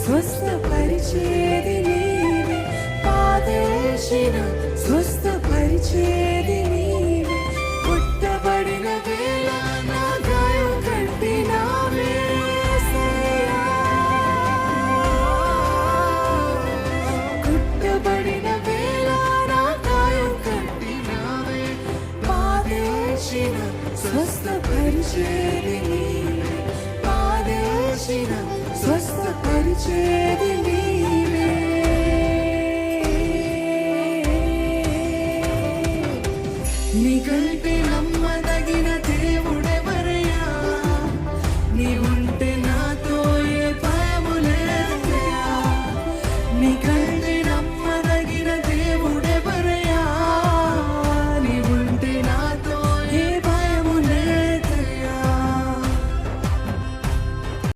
స్వస్థపరిచేది నీవే, పాదేశిన స్వస్థపరిచేది నీవే, కొట్టబడిన వేళ నా గాయం కట్టినావే యేసయ్యా, కొట్టబడిన వేళ నా గాయం కట్టినావే, పాదేశిన స్వస్థపరిచేది నీవే, పాదేశిన స్వస్థపరిచేది